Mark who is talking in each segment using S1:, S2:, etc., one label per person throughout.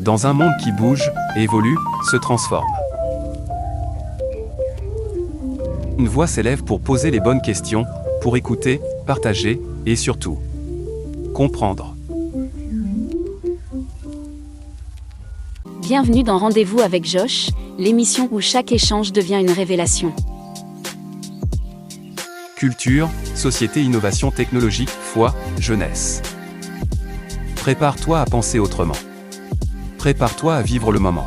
S1: dans un monde qui bouge, évolue, se transforme. Une voix s'élève pour poser les bonnes questions, pour écouter, partager, et surtout, comprendre.
S2: Bienvenue dans Rendez-vous avec Josh, l'émission où chaque échange devient une révélation.
S1: Culture, société, innovation technologique, foi, jeunesse. Prépare-toi à penser autrement. Prépare-toi à vivre le moment.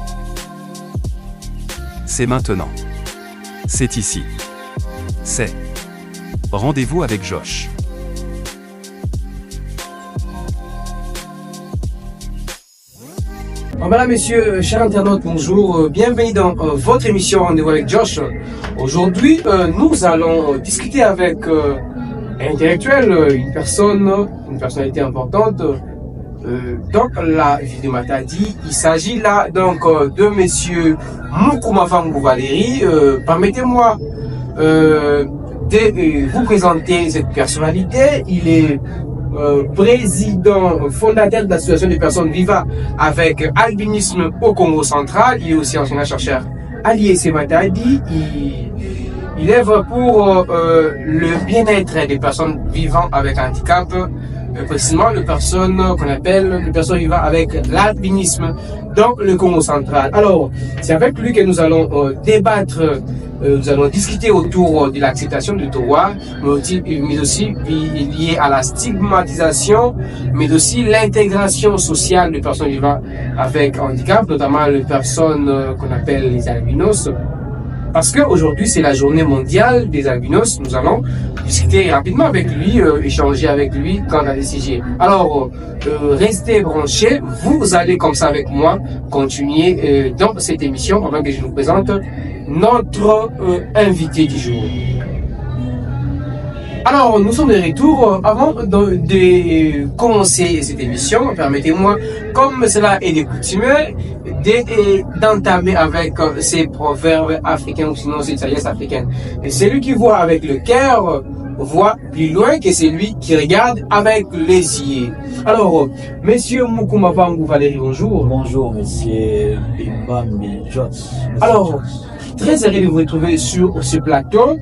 S1: C'est maintenant. C'est ici. C'est Rendez-vous avec Josh.
S3: Mesdames, Messieurs, chers internautes, bonjour. Bienvenue dans votre émission Rendez-vous avec Josh. Aujourd'hui, nous allons discuter avec un intellectuel, une personnalité importante. Donc, la vidéo m'a dit, il s'agit là donc de Monsieur Mukuma Vangu Valérie. Permettez-moi de vous présenter cette personnalité. Il est président fondateur de l'association des personnes vivant avec albinisme au Congo central. Il est aussi enseignant-chercheur à l'IEC Matadi. Il œuvre pour le bien-être des personnes vivant avec handicap, précisément les personnes qu'on appelle les personnes vivant avec l'albinisme dans le Congo central. Alors, c'est avec lui que nous allons débattre. Nous allons discuter autour de l'acceptation du droit, mais aussi lié à la stigmatisation, mais aussi l'intégration sociale des personnes vivant avec handicap, notamment les personnes qu'on appelle les albinos. Parce qu'aujourd'hui, c'est la journée mondiale des albinos. Nous allons discuter rapidement avec lui, échanger avec lui quant à des sujets. Alors, restez branchés. Vous allez comme ça avec moi continuer dans cette émission avant que je vous présente notre invité du jour. Alors, nous sommes de retour. Avant de commencer cette émission, permettez-moi, comme cela est de coutume, d'entamer avec ces proverbes africains ou sinon ces sagesses africaines. Et celui qui voit avec le cœur voit plus loin que celui qui regarde avec les yeux. Alors, Monsieur Mukuma Vangu Valérie, bonjour.
S4: Bonjour, Monsieur Imbambi Josh.
S3: Alors, très heureux de vous retrouver sur ce plateau.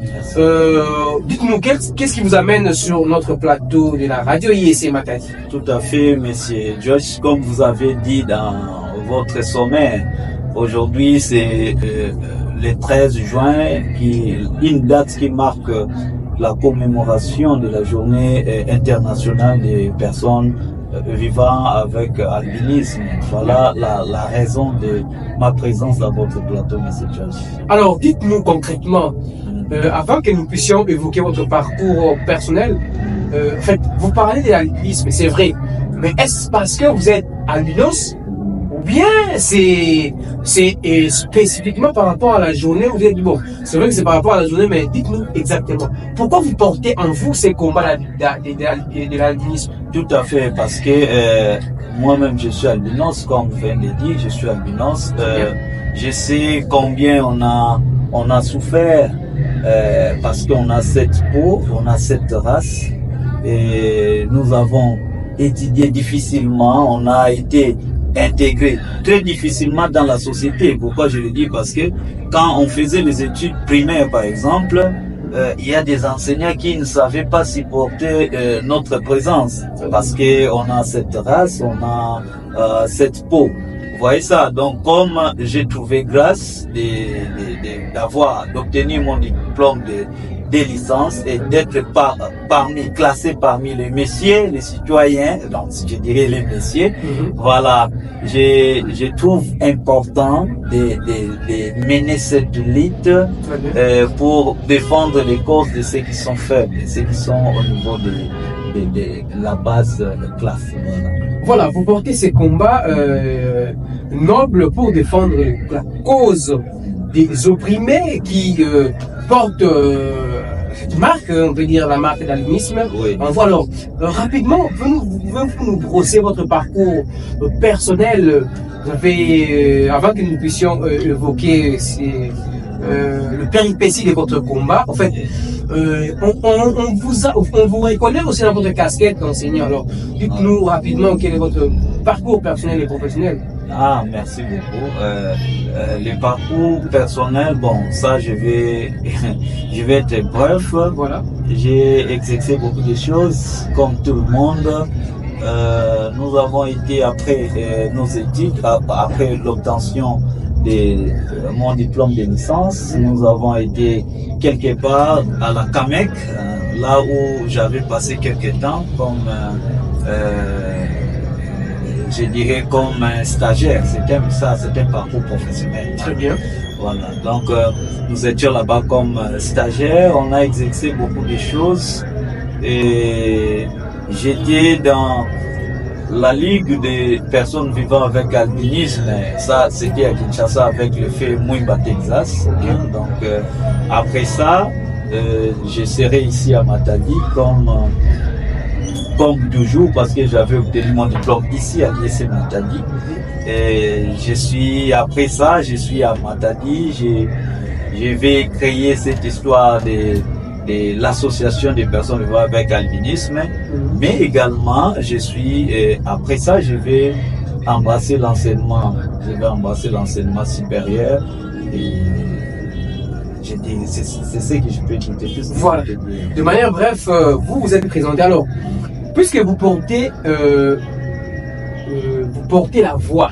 S3: Dites-nous, qu'est-ce qui vous amène sur notre plateau de la radio IEC Matadi?
S4: Tout à fait, Monsieur Josh. Comme vous avez dit dans votre sommaire, aujourd'hui c'est le 13 juin, une date qui marque la commémoration de la journée internationale des personnes vivant avec albinisme. Voilà la raison de ma présence dans votre plateau, Monsieur Josh.
S3: Alors, dites-nous concrètement, avant que nous puissions évoquer votre parcours personnel, en fait, vous parlez de l'albinisme, c'est vrai, mais est-ce parce que vous êtes albinos ou bien c'est spécifiquement par rapport à la journée où vous êtes dit, bon, c'est vrai que c'est par rapport à la journée, mais dites-nous exactement, pourquoi vous portez en vous ces combats de l'albinisme?
S4: Tout à fait, parce que moi-même je suis albinos, comme vous venez de dire, je suis albinos. Je sais combien on a souffert parce qu'on a cette peau, on a cette race, et nous avons étudié difficilement, on a été intégré très difficilement dans la société. Pourquoi je le dis? Parce que quand on faisait les études primaires, par exemple, il y a des enseignants qui ne savaient pas supporter notre présence parce que on a cette race, on a cette peau. Vous voyez ça? Donc, comme j'ai trouvé grâce d'obtenir mon diplôme de licence et d'être classé parmi les messieurs, les citoyens, donc je dirais les messieurs, voilà, je trouve important de mener cette lutte pour défendre les causes de ceux qui sont faibles, ceux qui sont au niveau de la base de classe.
S3: Voilà, vous portez ces combats nobles pour défendre la cause des opprimés qui portent cette marque, on peut dire la marque d'albinisme.
S4: Oui.
S3: Voilà, alors, rapidement, pouvez-vous nous brosser votre parcours personnel? Vous avez, avant que nous puissions évoquer le péripétie de votre combat, en fait, on vous reconnaît aussi dans votre casquette d'enseignant. Alors, dites-nous rapidement quel est votre parcours personnel et professionnel.
S4: Ah, merci beaucoup. Le parcours personnel, bon, ça je vais, je vais être bref.
S3: Voilà.
S4: J'ai exercé beaucoup de choses, comme tout le monde. Nous avons été après nos études, après l'obtention de mon diplôme de licence, nous avons été quelque part à la CAMEC, là où j'avais passé quelques temps comme je dirais comme un stagiaire. C'était un parcours professionnel.
S3: Très bien.
S4: Voilà. Donc nous étions là-bas comme stagiaires. On a exercé beaucoup de choses et j'étais dans la Ligue des personnes vivant avec albinisme. Ça, c'était à Kinshasa avec le fait Mouimba, Texas. Donc après ça, je serai ici à Matadi comme toujours parce que j'avais obtenu mon diplôme ici à l'IEC Matadi. Et après ça, je suis à Matadi. Je vais créer cette histoire de l'association des personnes vivant avec albinisme, mais également après ça je vais embrasser l'enseignement supérieur et c'est ce que je peux dire.
S3: Voilà. De manière bref, vous êtes présenté alors, puisque vous portez la voix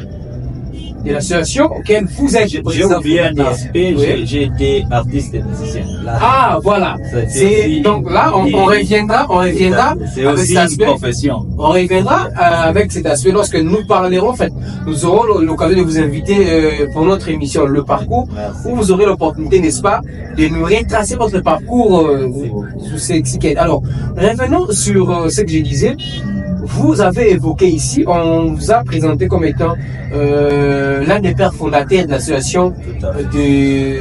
S3: de l'association auquel vous êtes
S4: J'ai oublié un aspect, oui. J'ai été artiste et musicien. Là,
S3: ah voilà, donc là on reviendra
S4: c'est aussi une profession.
S3: On reviendra avec cet aspect lorsque nous parlerons, en fait, nous aurons l'occasion de vous inviter pour notre émission Le Parcours. Merci. Où vous aurez l'opportunité, n'est-ce pas, de nous retracer votre parcours sous ces quêtes. Alors, revenons sur ce que je disais. Vous avez évoqué ici, on vous a présenté comme étant l'un des pères fondateurs de l'association des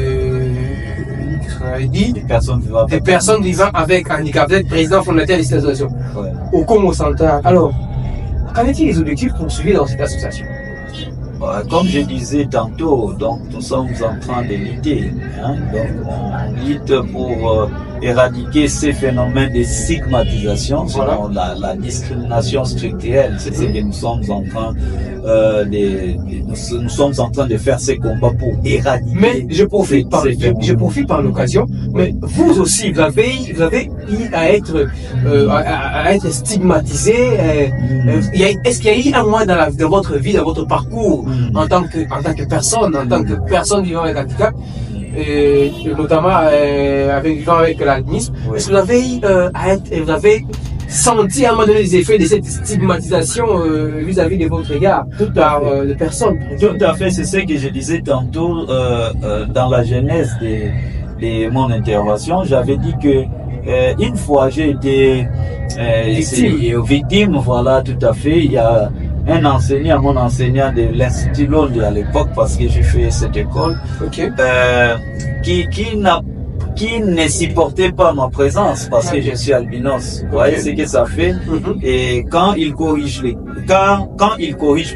S3: personnes vivant avec handicap. Vous êtes président fondateur de cette association au Congo central. Alors, quels étaient les objectifs poursuivis dans cette association?
S4: Comme je disais tantôt, donc nous sommes en train de lutter. Donc on lutte pour éradiquer ces phénomènes de stigmatisation, voilà. la discrimination structurelle. C'est ce que nous sommes en train nous sommes en train de faire ces combats pour éradiquer.
S3: Mais je profite par l'occasion. Mais vous aussi, vous avez eu à être stigmatisé. Est-ce qu'il y a eu un moment dans votre vie, dans votre parcours, en tant que personne vivant avec handicap, et notamment vivant avec l'albinisme, est-ce que vous avez vous avez senti à un moment donné les effets de cette stigmatisation vis-à-vis de votre égard par les personnes?
S4: Tout à fait, c'est ce que je disais tantôt dans la genèse de mon intervention. J'avais dit que une fois j'ai été victime, voilà, tout à fait. Il y a mon enseignant de l'Institut Londres à l'époque, parce que j'ai fait cette école, qui ne supportait pas ma présence parce que je suis albinos. Vous voyez ce que ça fait? Et quand il corrige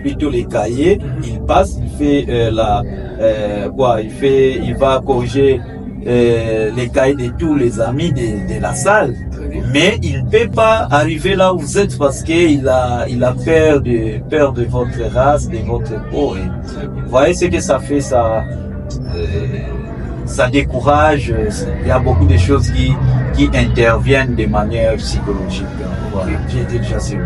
S4: plutôt les cahiers, il passe, il fait il va corriger les cahiers de tous les amis de la salle. Mais il ne peut pas arriver là où vous êtes parce qu'il a peur de votre race, de votre peau. Et vous voyez ce que ça fait, ça décourage. Il y a beaucoup de choses qui interviennent de manière psychologique. Voilà, j'ai été déjà sûr.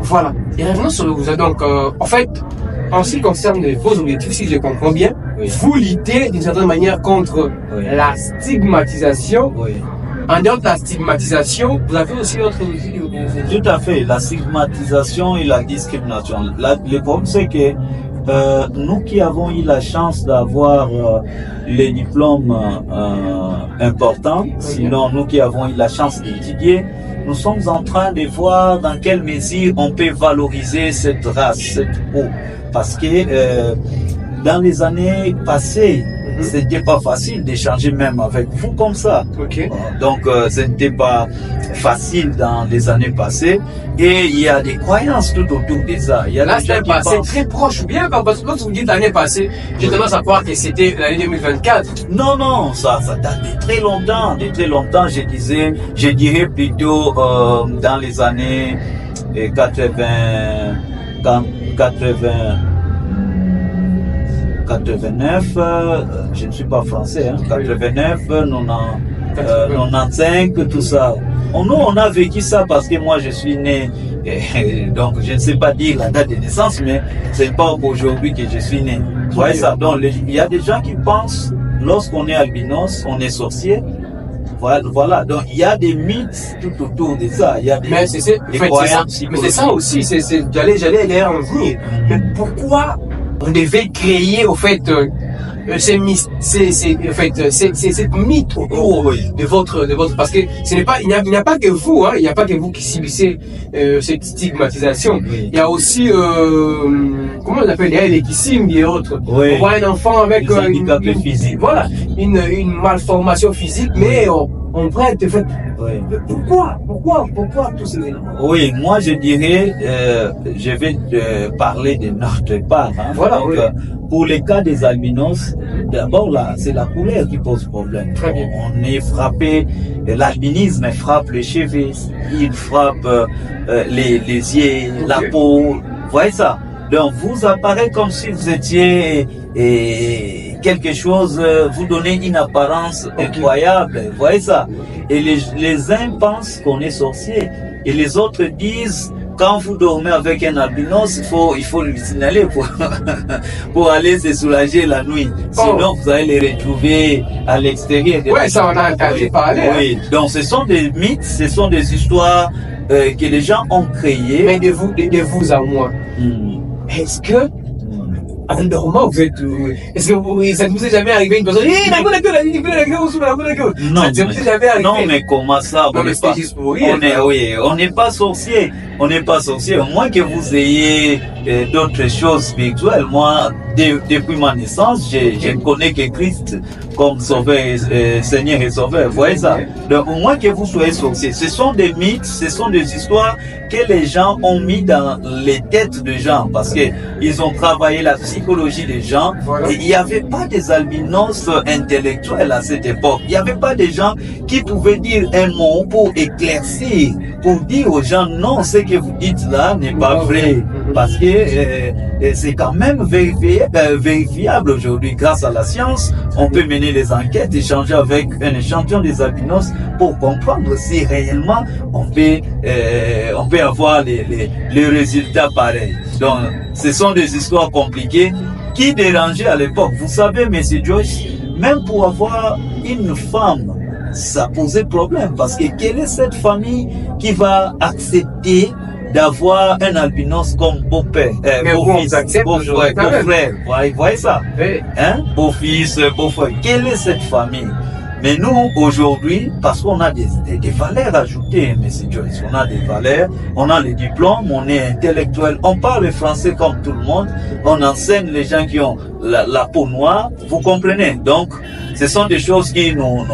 S3: Voilà. Et revenons sur vous. Donc, en fait, en ce qui concerne vos objectifs, si je comprends bien, vous luttez d'une certaine manière contre la stigmatisation. En dehors de la stigmatisation, vous avez aussi autre outil.
S4: Tout à fait, la stigmatisation et la discrimination. Le problème, c'est que nous qui avons eu la chance d'avoir les diplômes importants, sinon nous qui avons eu la chance d'étudier, nous sommes en train de voir dans quelle mesure on peut valoriser cette race, cette peau. Parce que dans les années passées, c'était pas facile d'échanger même avec vous comme ça. Donc ce n'était pas facile dans les années passées. Et il y a des croyances tout autour de ça. Il y a
S3: là, c'est passé très proche, bien, parce que quand vous dites l'année passée, j'ai tendance à croire que c'était l'année 2024.
S4: Non, ça date de très longtemps. Je dirais plutôt dans les années 80, 89, je ne suis pas français, 89, 95, tout ça. Nous, on a vécu ça parce que moi, je suis né, donc je ne sais pas dire la date de naissance, mais c'est pas aujourd'hui que je suis né. Vous voyez ça? Donc, il y a des gens qui pensent, lorsqu'on est albinos, on est sorcier. Voilà, donc il y a des mythes tout autour de ça. Il y a des, croyances.
S3: Mais c'est ça aussi, j'allais y en venir. Mais pourquoi on devait créer, au fait, cette mythe autour de votre, parce que ce n'est pas, il n'y a pas que vous, il n'y a pas que vous qui subissez cette stigmatisation. Il y a aussi, comment on appelle, les kissimes et autres.
S4: Oui.
S3: On voit un enfant avec
S4: une physique.
S3: Voilà, une malformation physique, mais on prête, en fait.
S4: Oui.
S3: Pourquoi tous ces éléments?
S4: Oui, moi je dirais, je vais parler de notre part.
S3: Voilà,
S4: donc, pour les cas des albinos, d'abord là, c'est la couleur qui pose problème.
S3: Très bien.
S4: On est frappé, l'albinisme frappe les cheveux, il frappe les yeux, la peau, vous voyez ça? Donc vous apparaît comme si vous étiez quelque chose, vous donnez une apparence incroyable, vous voyez ça? Et les uns pensent qu'on est sorcier, et les autres disent, quand vous dormez avec un albinos, il faut lui signaler pour aller se soulager la nuit. Sinon, vous allez les retrouver à l'extérieur.
S3: Ouais, ça on a entendu parler.
S4: Oui, donc ce sont des mythes, ce sont des histoires que les gens ont créées.
S3: Mais de vous à moi, est-ce que en dormant, vous êtes, est-ce que ça ne vous est jamais arrivé une personne,
S4: non,
S3: ça ne vous est jamais arrivé?
S4: Non, mais comment ça?
S3: Non, mais c'est juste pour rire.
S4: On n'est pas sorcier. On n'est pas sorcier. Au moins que vous ayez d'autres choses spirituelles. Moi, depuis ma naissance, je connais que Christ comme sauveur, Seigneur et sauveur. Vous voyez ça? Donc, au moins que vous soyez sorcier. Ce sont des mythes, ce sont des histoires que les gens ont mis dans les têtes des gens parce que ils ont travaillé la psychologie des gens. Voilà. Et il n'y avait pas des albinos intellectuels à cette époque. Il n'y avait pas des gens qui pouvaient dire un mot pour éclaircir, pour dire aux gens non, ce que vous dites là n'est pas vrai. Parce que c'est quand même vérifiable aujourd'hui. Grâce à la science, on peut mener les enquêtes, échanger avec un échantillon des albinos pour comprendre si réellement on peut avoir les résultats pareils. Donc, ce sont des histoires compliquées qui dérangeaient à l'époque. Vous savez, M. Joyce, même pour avoir une femme, ça posait problème parce que quelle est cette famille qui va accepter d'avoir un albinos comme beau-père, beau-fils, beau-frère, vous voyez ça?
S3: Oui.
S4: Beau-fils, beau-frère. Quelle est cette famille? Mais nous, aujourd'hui, parce qu'on a des valeurs ajoutées, M. Joyce, on a des valeurs, on a les diplômes, on est intellectuel, on parle français comme tout le monde, on enseigne les gens qui ont la peau noire, vous comprenez? Donc, ce sont des choses qui nous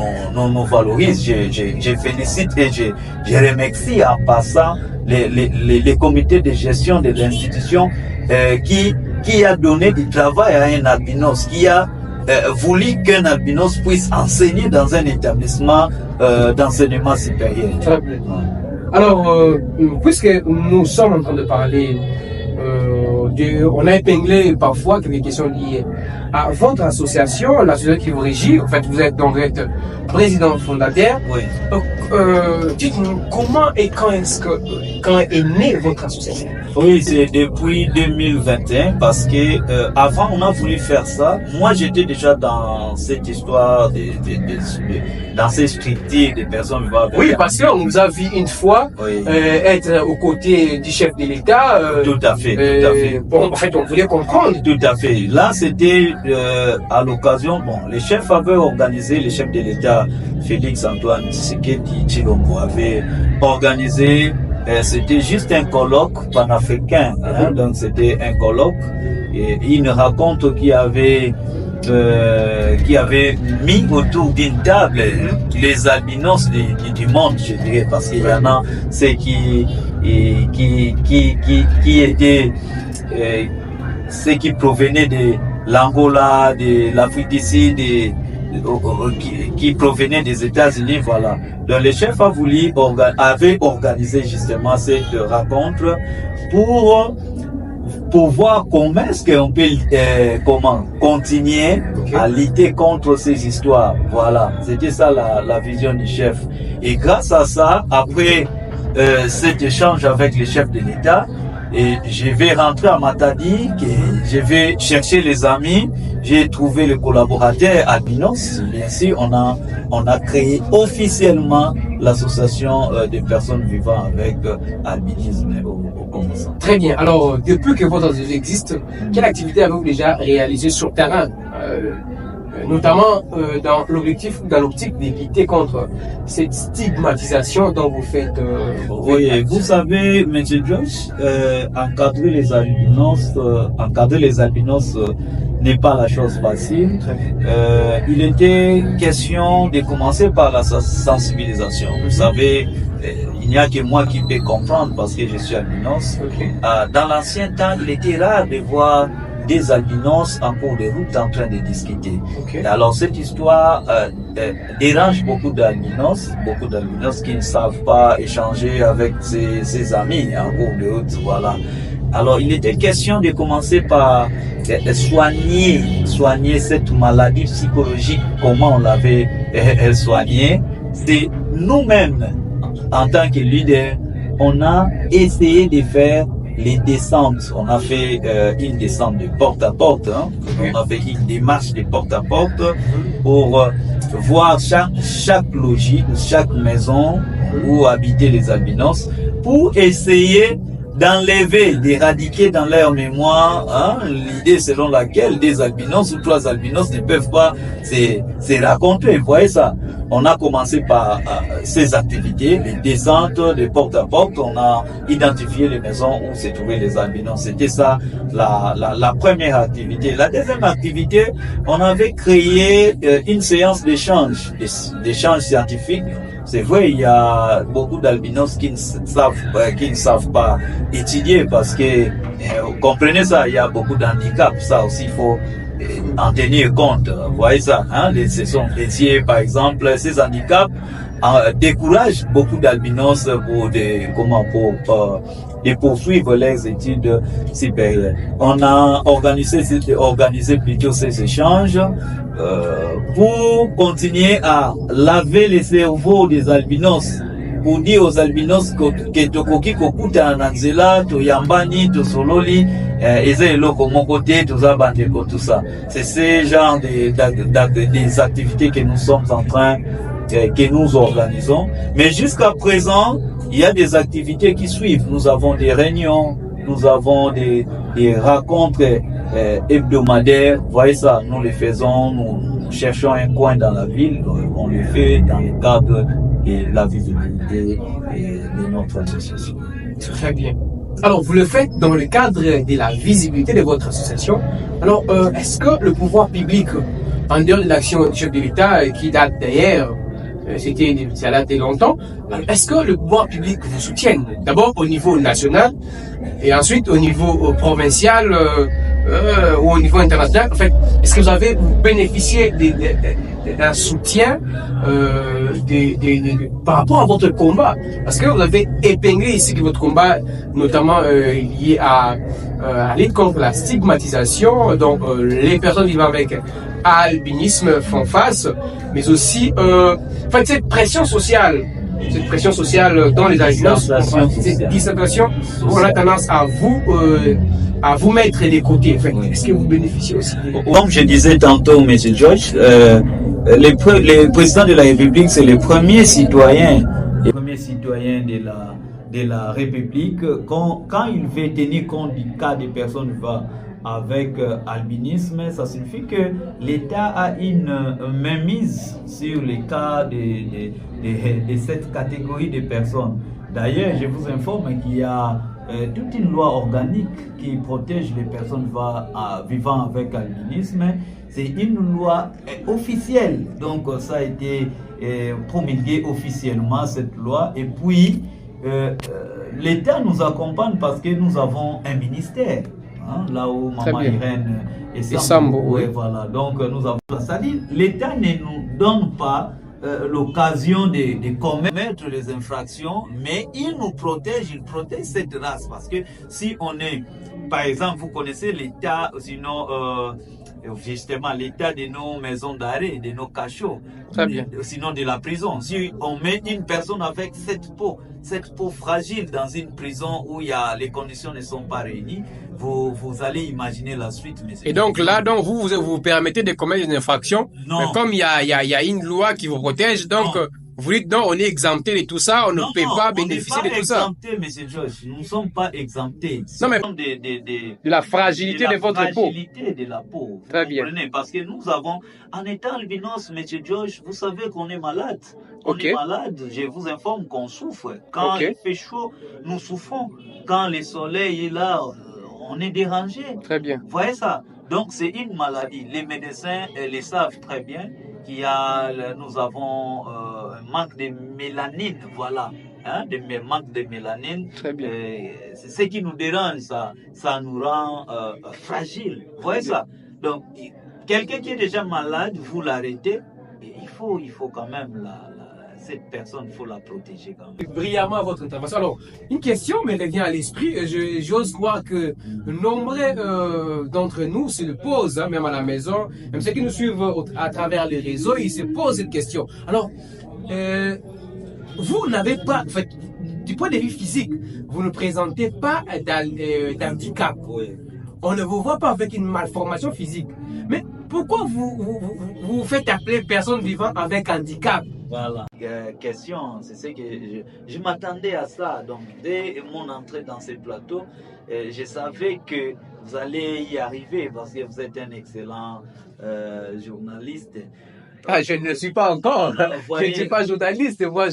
S4: valorisent. Je félicite et je remercie en passant les comités de gestion de l'institution qui a donné du travail à un albinos, qui a voulu qu'un albinos puisse enseigner dans un établissement d'enseignement supérieur.
S3: Très bien. Alors, puisque nous sommes en train de parler, on a épinglé parfois quelques questions liées à votre association, l'association qui vous régit. En fait, vous êtes donc président fondateur.
S4: Oui.
S3: Dites-nous comment et quand est née votre association?
S4: Oui, c'est depuis 2021 parce que avant on a voulu faire ça. Moi, j'étais déjà dans cette histoire dans ces structures des personnes vivant avec.
S3: Oui, parce qu'on nous a vu une fois être aux côtés du chef de l'État.
S4: Tout à fait, tout à fait.
S3: Bon, en fait, on voulait comprendre.
S4: Tout à fait. Là, c'était à l'occasion. Bon, les chefs avaient organisé, le chef de l'État Félix Antoine Tshisekedi Tshilombo avait organisé. C'était juste un colloque panafricain, donc c'était un colloque. Et il raconte qu'il avait mis autour d'une table les albinos du monde, je dirais, parce qu'il y en a ceux qui étaient ceux qui provenaient de l'Angola, de l'Afrique du Sud, qui provenaient des États-Unis, voilà. Donc le chef avait organisé justement cette rencontre pour pour voir comment est-ce qu'on peut continuer à lutter contre ces histoires. Voilà, c'était ça la vision du chef. Et grâce à ça, après cet échange avec le chef de l'État, et je vais rentrer à Matadi, je vais chercher les amis, j'ai trouvé le collaborateur albinos. Bien sûr, on a créé officiellement l'association des personnes vivant avec albinisme au Congo.
S3: Très bien. Alors, depuis que votre association existe, quelle activité avez-vous déjà réalisée sur terrain, notamment dans l'optique de lutter contre cette stigmatisation dont vous faites
S4: oui, vous savez, M. Josh, encadrer les albinos n'est pas la chose facile. Il était question de commencer par la sensibilisation. Vous savez, il n'y a que moi qui peux comprendre parce que je suis albinos. Dans l'ancien temps, il était rare de voir des albinos en cours de route en train de discuter. Alors cette histoire dérange beaucoup d'albinos qui ne savent pas échanger avec ses amis en cours de route. Voilà. Alors il était question de commencer par soigner cette maladie psychologique. Comment on l'avait soignée? C'est nous-mêmes, en tant que leader, on a essayé de faire les descentes. On a fait une descente de porte à porte. On a fait une démarche de porte à porte pour voir chaque logis, chaque maison où habitaient les albinos, pour essayer d'enlever, d'éradiquer dans leur mémoire l'idée selon laquelle des albinos ou trois albinos ne peuvent pas se raconter. Vous voyez ça? On a commencé par ces activités, les descentes de porte à porte. On a identifié les maisons où se trouvaient les albinos. C'était ça la première activité. La deuxième activité, on avait créé une séance d'échange scientifique. C'est vrai, il y a beaucoup d'albinos qui ne savent pas étudier parce que, vous comprenez ça, il y a beaucoup d'handicaps. Ça aussi, il faut en tenir compte. Vous voyez ça, les sessions laitiers, par exemple, ces handicaps découragent beaucoup d'albinos de poursuivre leurs études supérieures. On a organisé plutôt ces échanges pour continuer à laver les cerveaux des albinos, pour dire aux albinos que tokoki kokuta na nzela toyambani tosololi eza eloko moko te toza bandeko, tout ça. C'est ce genre des activités que nous sommes en train que nous organisons. Mais jusqu'à présent, il y a des activités qui suivent. Nous avons des réunions, nous avons des rencontres hebdomadaires. Vous voyez ça, nous les faisons, nous cherchons un coin dans la ville, on le fait dans le cadre de la visibilité de notre association.
S3: Très bien. Alors, vous le faites dans le cadre de la visibilité de votre association. Alors, est-ce que le pouvoir public, en dehors de l'action du chef de l'État, qui date d'ailleurs, ça date de longtemps, est-ce que le pouvoir public vous soutient? D'abord au niveau national et ensuite au niveau provincial ou au niveau international. En fait, est-ce que vous bénéficiez d'un soutien par rapport à votre combat? Parce que vous avez épinglé ici que votre combat, notamment lié à la lutte contre la stigmatisation, donc les personnes vivant avec albinisme font face, mais aussi en fait, cette pression sociale dans les albinos, cette discrimination, on a tendance à vous mettre des côtés. En fait, est-ce que vous bénéficiez aussi?
S4: Comme je disais tantôt, M. George, le président de la République, c'est le premier citoyen de la République. Quand il veut tenir compte du cas des personnes avec albinisme, ça signifie que l'État a une mainmise sur les cas de cette catégorie de personnes. D'ailleurs, je vous informe qu'il y a toute une loi organique qui protège les personnes vivant avec albinisme. C'est une loi officielle, donc ça a été promulgué officiellement, cette loi. Et puis, l'État nous accompagne parce que nous avons un ministère. Là où Maman Irène et Sambo, voilà. Donc nous avons, c'est-à-dire l'État ne nous donne pas l'occasion de commettre les infractions, mais il protège cette race. Parce que si on est, par exemple, vous connaissez l'état, sinon, justement, l'état de nos maisons d'arrêt, de nos cachots, sinon de la prison. Si on met une personne avec cette peau fragile dans une prison où les conditions ne sont pas réunies, vous allez imaginer la suite. Mais
S3: et donc là, vous permettez de commettre une infraction,
S4: non.
S3: Mais comme il y a une loi qui vous protège, donc vous dites non, on est exempté de tout ça, on ne peut pas bénéficier de tout ça.
S4: On n'est pas exempté, M. Georges, nous ne sommes pas exemptés.
S3: Non, mais de la fragilité de votre peau.
S4: De la fragilité de la peau.
S3: Très bien.
S4: Parce que nous avons, en étant albinos, M. Georges, vous savez qu'on est malade. On est malade, je vous informe qu'on souffre. Quand il fait chaud, nous souffrons. Quand le soleil est là, on est dérangé.
S3: Très bien.
S4: Vous voyez ça? Donc c'est une maladie. Les médecins les savent très bien nous avons un manque de mélanine, voilà. Manque de mélanine.
S3: Très bien.
S4: C'est ce qui nous dérange, ça nous rend fragiles. Vous voyez ça? Donc quelqu'un qui est déjà malade, vous l'arrêtez, il faut quand même cette personne, il faut la protéger quand même.
S3: Brillamment votre intervention. Alors, une question me revient à l'esprit. J'ose croire que nombreux d'entre nous se le posent, même à la maison, même ceux qui nous suivent à travers les réseaux, ils se posent cette question. Alors, vous n'avez pas, en fait, du point de vue physique, vous ne présentez pas d'handicap.
S4: Oui.
S3: On ne vous voit pas avec une malformation physique. Mais pourquoi vous faites appeler personne vivant avec handicap?
S4: Voilà. Question, c'est ce que je m'attendais à ça. Donc, dès mon entrée dans ce plateau, je savais que vous allez y arriver parce que vous êtes un excellent journaliste.
S3: Ah, je ne suis pas encore. Je ne suis pas journaliste. Moi,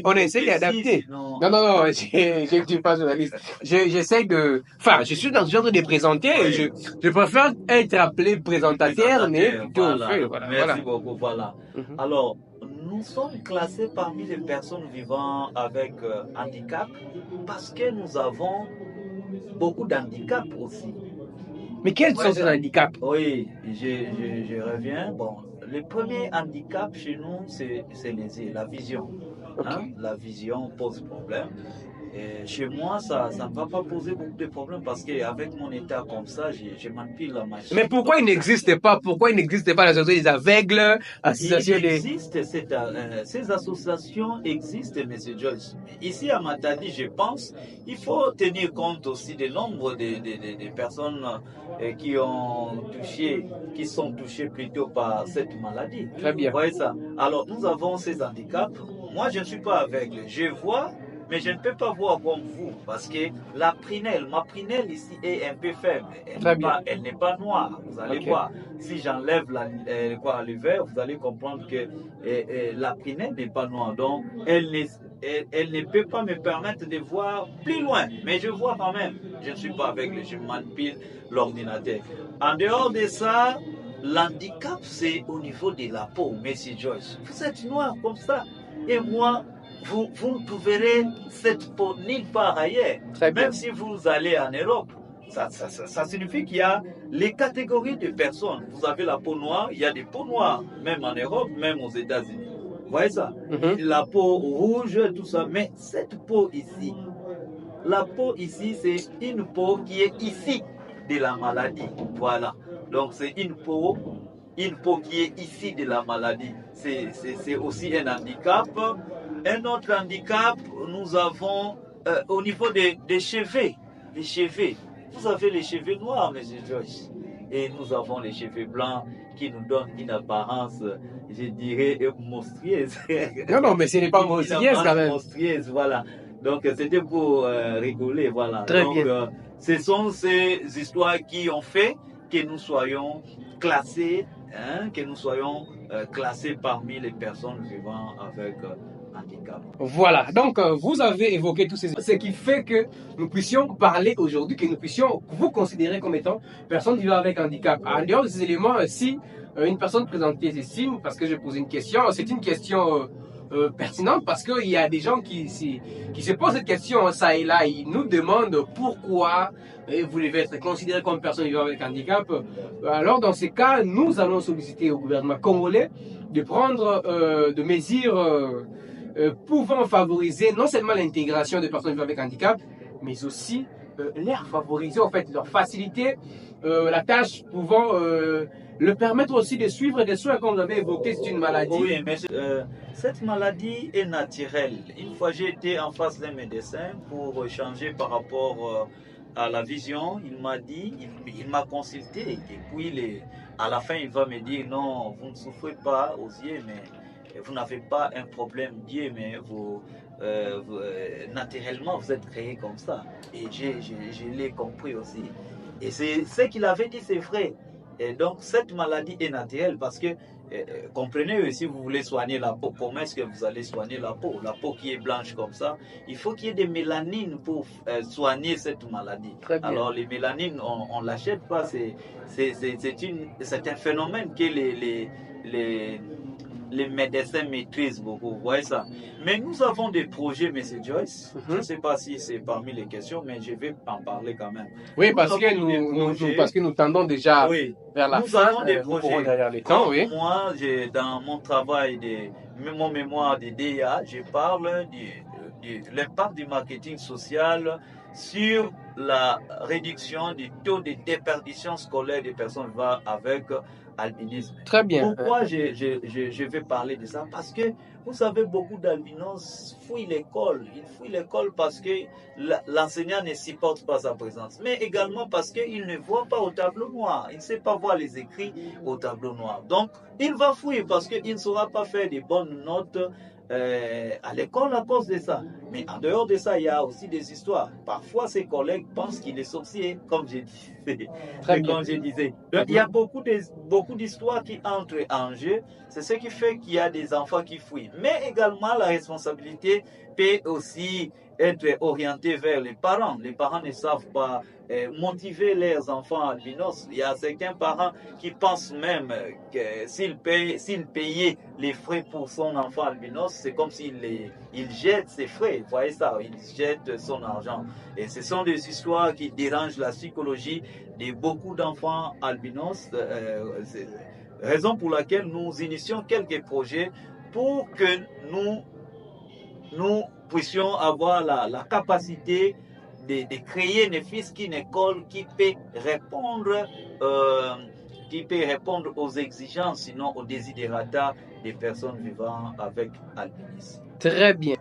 S3: on essaie d'adapter. Non, je ne suis pas journaliste. J'essaie de. Enfin, je suis dans ce genre de présenter. Oui. Je préfère être appelé présentateur, mais plutôt.
S4: Voilà. Merci beaucoup. Voilà. Alors, nous sommes classés parmi les personnes vivant avec handicap parce que nous avons beaucoup d'handicaps aussi.
S3: Mais quels sont ces handicaps?
S4: Oui, je reviens. Bon, le premier handicap chez nous, c'est la vision. Okay. La vision pose problème. Et chez moi, ça ne va pas poser beaucoup de problèmes parce qu'avec mon état comme ça, je m'empile la machine.
S3: Mais pourquoi il n'existe pas? Pourquoi il n'existe pas l'association des aveugles, association
S4: des... Ces associations existent, M. George. Ici à Matadi, je pense, il faut tenir compte aussi du nombre de personnes qui sont touchées plutôt par cette maladie.
S3: Très bien.
S4: Vous voyez ça? Alors, nous avons ces handicaps. Moi, je ne suis pas aveugle. Je vois, mais je ne peux pas voir comme vous parce que ma prunelle ici est un peu faible. Elle n'est pas noire. Vous allez voir. Si j'enlève le verre, vous allez comprendre que la prunelle n'est pas noire. Donc, elle ne peut pas me permettre de voir plus loin. Mais je vois quand même. Je ne suis pas aveugle. Je manipule l'ordinateur. En dehors de ça, l'handicap, c'est au niveau de la peau, Messie Joyce. Vous êtes noir comme ça. Et moi, vous ne trouverez cette peau nulle part ailleurs. Même si vous allez en Europe, ça signifie qu'il y a les catégories de personnes. Vous avez la peau noire, il y a des peaux noires, même en Europe, même aux États-Unis. Vous voyez ça? La peau rouge, tout ça. Mais cette peau ici, la peau ici, c'est une peau qui est ici de la maladie. Voilà. Donc c'est une peau qui est ici de la maladie. C'est aussi un handicap. Un autre handicap, nous avons au niveau des cheveux. Les cheveux. Vous avez les cheveux noirs, M. George. Et nous avons les cheveux blancs qui nous donnent une apparence, je dirais, monstrueuse.
S3: Non, mais ce n'est pas monstrueuse quand même.
S4: Monstrueuse, voilà. Donc c'était pour rigoler, voilà.
S3: Très bien.
S4: Ce sont ces histoires qui ont fait que nous soyons classés, classés parmi les personnes vivant avec handicap.
S3: Voilà, donc vous avez évoqué tous ces... Ce qui fait que nous puissions parler aujourd'hui, que nous puissions vous considérer comme étant personne vivant avec handicap. En dehors de ces éléments, si une personne présentée ces signes, parce que je pose une question, c'est une question pertinente parce qu'il y a des gens qui se posent cette question, ça et là, ils nous demandent pourquoi vous devez être considéré comme personne vivant avec handicap. Alors dans ces cas, nous allons solliciter au gouvernement congolais de prendre des mesures pouvant favoriser non seulement l'intégration des personnes vivant avec handicap, mais aussi leur favoriser, en fait, leur faciliter la tâche pouvant le permettre aussi de suivre des soins, comme vous avez évoqué, c'est une maladie.
S4: Oui, mais cette maladie est naturelle. Une fois j'ai été en face d'un médecin pour changer par rapport à la vision, il m'a dit, il m'a consulté et puis à la fin il va me dire non, vous ne souffrez pas aux yeux, mais vous n'avez pas un problème d'yeux, mais naturellement vous êtes créé comme ça. Et je l'ai compris aussi. Et c'est ce qu'il avait dit, c'est vrai. Et donc cette maladie est naturelle parce que comprenez, si vous voulez soigner la peau, comment est-ce que vous allez soigner la peau? La peau qui est blanche comme ça, il faut qu'il y ait des mélanines pour soigner cette maladie. Alors les mélanines, on ne l'achète pas, c'est un phénomène que les médecins maîtrisent beaucoup, vous voyez ça. Mais nous avons des projets, M. Joyce. Je ne sais pas si c'est parmi les questions, mais je vais en parler quand même.
S3: Oui, parce que nous tendons déjà vers la fin.
S4: Nous avons des projets.
S3: Derrière les temps, oui.
S4: Moi, dans mon travail, mon mémoire de DIA, je parle de l'impact du marketing social sur la réduction du taux de déperdition scolaire des personnes vivant avec albinisme.
S3: Très bien.
S4: Pourquoi je vais parler de ça? Parce que vous savez, beaucoup d'albinos fuient l'école. Ils fuient l'école parce que l'enseignant ne supporte pas sa présence, mais également parce qu'il ne voit pas au tableau noir. Il ne sait pas voir les écrits au tableau noir. Donc, il va fuir parce qu'il ne saura pas faire des bonnes notes à l'école à cause de ça. Mais en dehors de ça, il y a aussi des histoires. Parfois, ses collègues pensent qu'il est sorcier, comme je disais. Donc, il y a beaucoup d'histoires qui entrent en jeu. C'est ce qui fait qu'il y a des enfants qui fuient. Mais également, la responsabilité peut aussi être orientée vers les parents. Les parents ne savent pas motiver leurs enfants albinos. Il y a certains parents qui pensent même que s'ils payaient les frais pour son enfant albinos, c'est comme s'il jette ses frais. Vous voyez ça, il jette son argent. Et ce sont des histoires qui dérangent la psychologie de beaucoup d'enfants albinos. Raison pour laquelle nous initions quelques projets pour que nous puissions avoir la capacité de créer ne fût-ce qu'une école qui peut répondre aux exigences, sinon aux desiderata des personnes vivant avec albinisme.
S3: Très bien.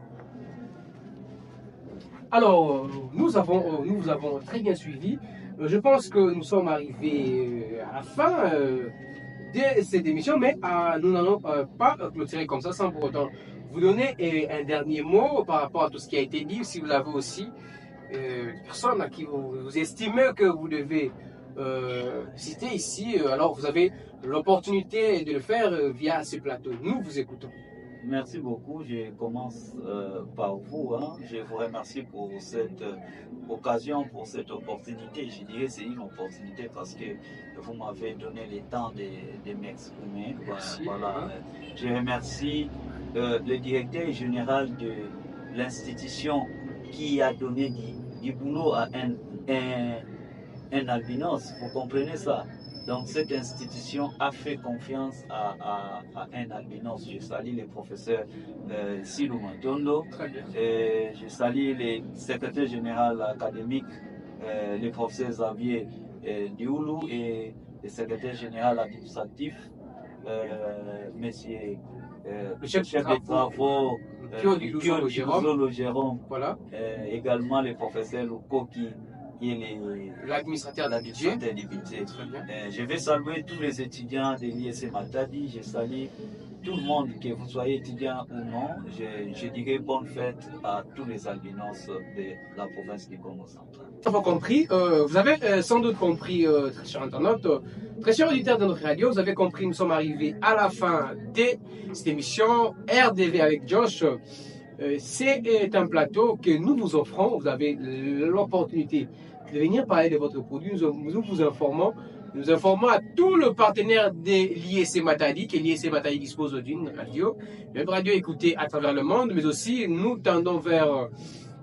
S3: Alors, nous vous avons très bien suivi. Je pense que nous sommes arrivés à la fin de cette émission, mais nous n'allons pas clôturer comme ça sans pour autant vous donner un dernier mot par rapport à tout ce qui a été dit. Si vous avez aussi des personnes à qui vous estimez que vous devez citer ici, alors vous avez l'opportunité de le faire via ce plateau. Nous vous écoutons.
S4: Merci beaucoup. Je commence par vous. Je vous remercie pour cette occasion, pour cette opportunité. Je dirais que c'est une opportunité parce que vous m'avez donné le temps de m'exprimer. Voilà. Je remercie le directeur général de l'institution qui a donné du boulot à un albinos. Vous comprenez ça? Donc cette institution a fait confiance à un albinos. Je salue le professeur Silou Matondo. Je salue le secrétaire général académique, le professeur Xavier Dioulou, et le secrétaire général administratif, monsieur le chef de travaux Pio Jérôme. Voilà. Également le professeur Luko qui est l'administrateur du budget. Je vais saluer tous les étudiants de l'ISC Matadi. Je salue tout le monde, que vous soyez étudiant ou non. Je dirais bonne fête à tous les albinos de la province du Congo central.
S3: Vous avez compris, vous avez sans doute compris, très chers internautes, très chers auditeurs de notre radio, vous avez compris, nous sommes arrivés à la fin de cette émission RDV avec Josh. C'est un plateau que nous vous offrons. Vous avez l'opportunité de venir parler de votre produit. Nous vous informons Nous informons à tout le partenaire de l'IEC Matadi, que l'IEC Matadi dispose d'une radio, une radio écoutée à travers le monde, mais aussi nous tendons vers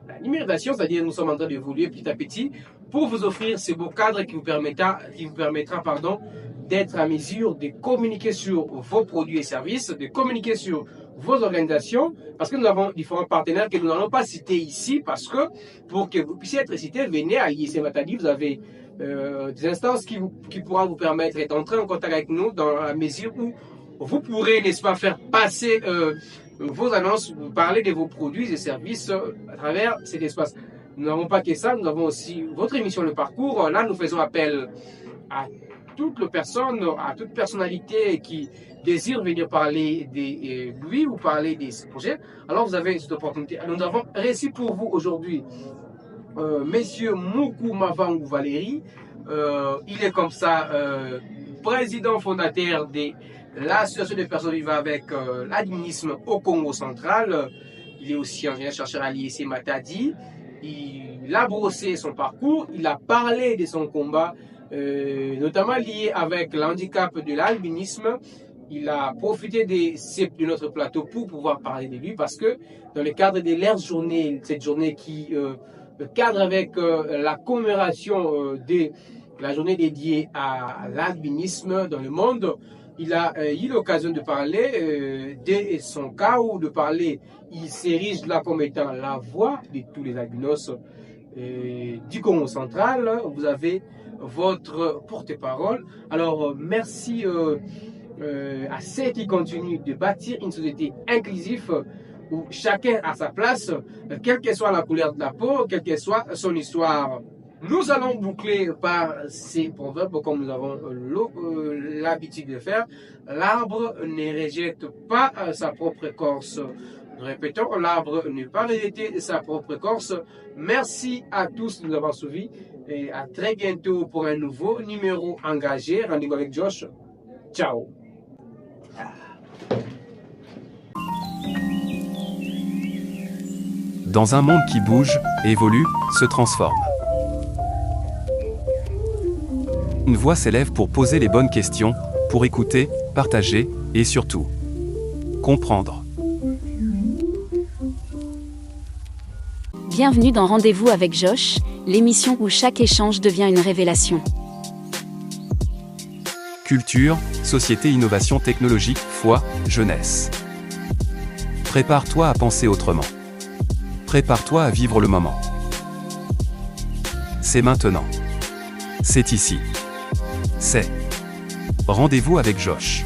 S3: la numérisation, c'est-à-dire nous sommes en train d'évoluer petit à petit pour vous offrir ce beau cadre qui vous permettra d'être à mesure de communiquer sur vos produits et services, de communiquer sur vos organisations, parce que nous avons différents partenaires que nous n'allons pas citer ici, parce que pour que vous puissiez être cités, venez à l'IEC Matadi, vous avez des instances qui pourra vous permettre d'être entré en contact avec nous dans la mesure où vous pourrez, n'est-ce pas, faire passer vos annonces, vous parler de vos produits et services à travers cet espace. Nous n'avons pas que ça, nous avons aussi votre émission Le Parcours. Là, nous faisons appel à toute personne, à toute personnalité qui désire venir parler de lui ou parler de ses projets. Alors, vous avez cette opportunité. Nous avons réussi pour vous aujourd'hui Monsieur Moukou Mavangou Valérie. Il est comme ça président fondateur de l'association des personnes vivant avec l'albinisme au Congo central. Il est aussi ingénieur-chercheur à l'IEC Matadi. Il a brossé son parcours, il a parlé de son combat, notamment lié avec le handicap de l'albinisme. Il a profité de notre plateau pour pouvoir parler de lui, parce que dans le cadre de leur journée, cette journée qui cadre avec la commémoration de la journée dédiée à l'albinisme dans le monde, il a eu l'occasion de parler de son cas, ou de parler, il s'érige là comme étant la voix de tous les albinos du Congo central. Vous avez votre porte-parole. Alors, merci à ceux qui continuent de bâtir une société inclusive où chacun a sa place, quelle que soit la couleur de la peau, quelle que soit son histoire. Nous allons boucler par ces proverbes comme nous avons l'habitude de faire. L'arbre ne rejette pas sa propre écorce. Nous répétons, l'arbre ne pas rejeter sa propre écorce. Merci à tous de nous avoir suivis et à très bientôt pour un nouveau numéro engagé. Rendez-vous avec Josh. Ciao.
S1: Dans un monde qui bouge, évolue, se transforme. Une voix s'élève pour poser les bonnes questions, pour écouter, partager, et surtout, comprendre.
S2: Bienvenue dans Rendez-vous avec Josh, l'émission où chaque échange devient une révélation.
S1: Culture, société, innovation technologique, foi, jeunesse. Prépare-toi à penser autrement. Prépare-toi à vivre le moment. C'est maintenant. C'est ici. C'est Rendez-vous avec Josh.